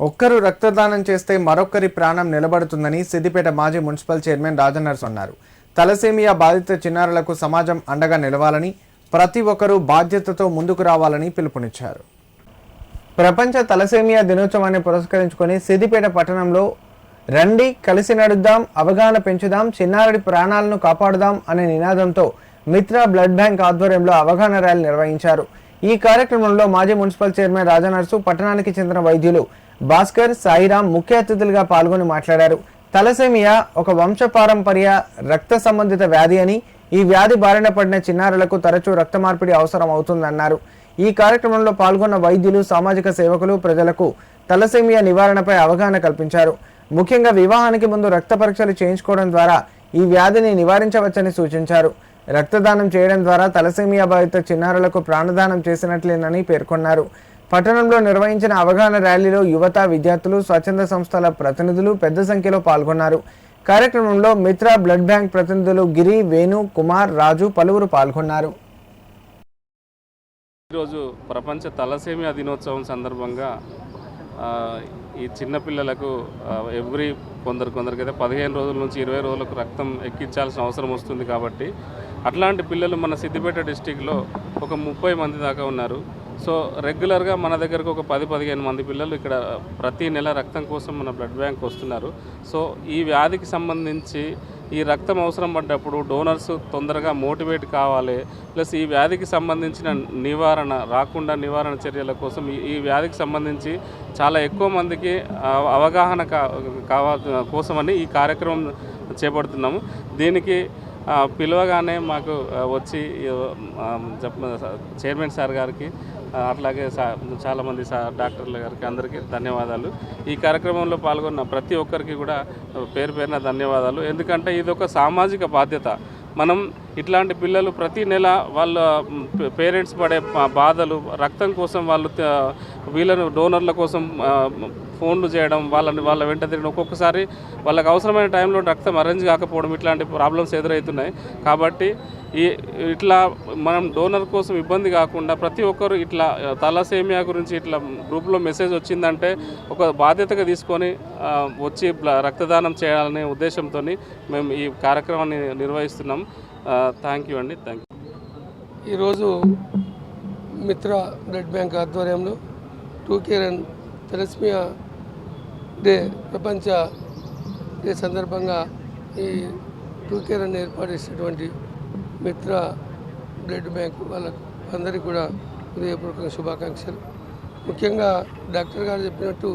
ఒక్కరు రక్తదానం చేస్తే మరొక్కరి ప్రాణం నిలబడుతుందని సిద్దిపేట మాజీ మున్సిపల్ చైర్మన్ రాజనర్స్ అన్నారు. తలసేమియా బాధిత చిన్నారులకు సమాజం అండగా నిలవాలని, ప్రతి ఒక్కరూ బాధ్యతతో ముందుకు రావాలని పిలుపునిచ్చారు. ప్రపంచ తలసేమియా దినోత్సవాన్ని పురస్కరించుకొని సిద్దిపేట పట్టణంలో రండి కలిసి నడుద్దాం, అవగాహన పెంచుదాం, చిన్నారుడి ప్రాణాలను కాపాడుదాం అనే నినాదంతో మిత్ర బ్లడ్ బ్యాంక్ ఆధ్వర్యంలో అవగాహన ర్యాలీ నిర్వహించారు. ఈ కార్యక్రమంలో మాజీ మున్సిపల్ చైర్మన్ రాజనర్సు, పట్టణానికి చెందిన వైద్యులు భాస్కర్, సాయిరాం ముఖ్య అతిథులుగా పాల్గొని మాట్లాడారు. తలసేమియా ఒక వంశపారంపర్య రక్త సంబంధిత వ్యాధి అని, ఈ వ్యాధి బారిన పడిన చిన్నారులకు తరచూ రక్త మార్పిడి అవసరం అవుతుందన్నారు. ఈ కార్యక్రమంలో పాల్గొన్న వైద్యులు, సామాజిక సేవకులు ప్రజలకు తలసేమియా నివారణపై అవగాహన కల్పించారు. ముఖ్యంగా వివాహానికి ముందు రక్త పరీక్షలు చేయించుకోవడం ద్వారా ఈ వ్యాధిని నివారించవచ్చని సూచించారు. రక్తదానం చేయడం ద్వారా తలసేమియా బాధిత చిన్నారులకు ప్రాణదానం చేసినట్లేనని పేర్కొన్నారు. పట్టణంలో నిర్వహించిన అవగాహన ర్యాలీలో యువత, విద్యార్థులు, స్వచ్ఛంద సంస్థల ప్రతినిధులు పెద్ద సంఖ్యలో పాల్గొన్నారు. కార్యక్రమంలో మిత్ర బ్లడ్ బ్యాంక్ ప్రతినిధులు గిరి, వేణు, కుమార్, రాజు పలువురు పాల్గొన్నారు. ఈరోజు ప్రపంచ తలసేమియా దినోత్సవం సందర్భంగా ఈ చిన్నపిల్లలకు కొందరికైతే 15 రోజుల నుంచి 20 రోజులకు రక్తం ఎక్కించాల్సిన అవసరం వస్తుంది. కాబట్టి అట్లాంటి పిల్లలు మన సిద్దిపేట డిస్టిక్లో ఒక 30 మంది దాకా ఉన్నారు. సో రెగ్యులర్గా మన దగ్గరకు ఒక 10-15 మంది పిల్లలు ఇక్కడ ప్రతి నెల రక్తం కోసం మన బ్లడ్ బ్యాంక్ వస్తున్నారు. సో ఈ వ్యాధికి సంబంధించి ఈ రక్తం అవసరం పడ్డప్పుడు డోనర్స్ తొందరగా మోటివేట్ కావాలి. ప్లస్ ఈ వ్యాధికి సంబంధించిన నివారణ చర్యల కోసం ఈ వ్యాధికి సంబంధించి చాలా ఎక్కువ మందికి అవగాహన కోసమని ఈ కార్యక్రమం చేపడుతున్నాము. దీనికి పిలవగానే మాకు వచ్చి చైర్మన్ సార్ గారికి, అట్లాగే చాలామంది డాక్టర్ల గారికి అందరికీ ధన్యవాదాలు. ఈ కార్యక్రమంలో పాల్గొన్న ప్రతి ఒక్కరికి కూడా పేరున ధన్యవాదాలు. ఎందుకంటే ఇది ఒక సామాజిక బాధ్యత. మనం ఇట్లాంటి పిల్లలు ప్రతి నెల వాళ్ళ పేరెంట్స్ పడే బాధలు, రక్తం కోసం వాళ్ళు వీళ్ళను డోనర్ల కోసం ఫోన్లు చేయడం, వాళ్ళ వెంట తిరిగిన ఒక్కొక్కసారి వాళ్ళకి అవసరమైన టైంలో రక్తం అరేంజ్ కాకపోవడం, ఇట్లాంటి ప్రాబ్లమ్స్ ఎదురవుతున్నాయి. కాబట్టి ఇట్లా మనం డోనర్ కోసం ఇబ్బంది కాకుండా ప్రతి ఒక్కరు ఇట్లా తలసేమియా గురించి ఇట్లా గ్రూప్లో మెసేజ్ వచ్చిందంటే ఒక బాధ్యతగా తీసుకొని వచ్చి రక్తదానం చేయాలనే ఉద్దేశంతో మేము ఈ కార్యక్రమాన్ని నిర్వహిస్తున్నాం. థ్యాంక్ యూ అండి. Thank you. ఈరోజు మిత్ర బ్లడ్ బ్యాంక్ ఆధ్వర్యంలో 2K రన్ తలసేమియా డే ప్రపంచ డే సందర్భంగా ఈ 2K రన్ ఏర్పాటు చేసినటువంటి మిత్ర బ్లడ్ బ్యాంక్ వాళ్ళందరికీ కూడా హృదయపూర్వక శుభాకాంక్షలు. ముఖ్యంగా డాక్టర్ గారు చెప్పినట్టు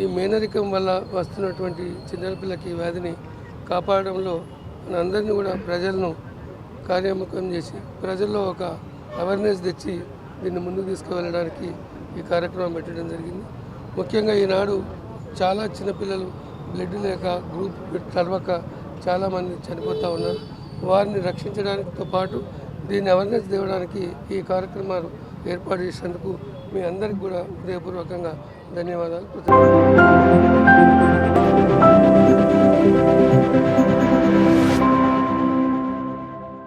ఈ మేనరికం వల్ల వస్తున్నటువంటి చిన్నపిల్లకి వ్యాధిని కాపాడడంలో మనందరినీ కూడా ప్రజలను కార్యోన్ముఖం చేసి ప్రజల్లో ఒక అవేర్నెస్ తెచ్చి దీన్ని ముందుకు తీసుకువెళ్ళడానికి ఈ కార్యక్రమం పెట్టడం జరిగింది. ముఖ్యంగా ఈనాడు చాలా చిన్నపిల్లలు బ్లడ్ లేక గ్రూప్ చదవక చాలామంది చనిపోతూ ఉన్నారు. వారిని రక్షించడానికితో పాటు దీన్ని అవేర్నెస్ తేవడానికి ఈ కార్యక్రమాలు ఏర్పాటు చేసినందుకు మీ అందరికీ కూడా హృదయపూర్వకంగా ధన్యవాదాలు.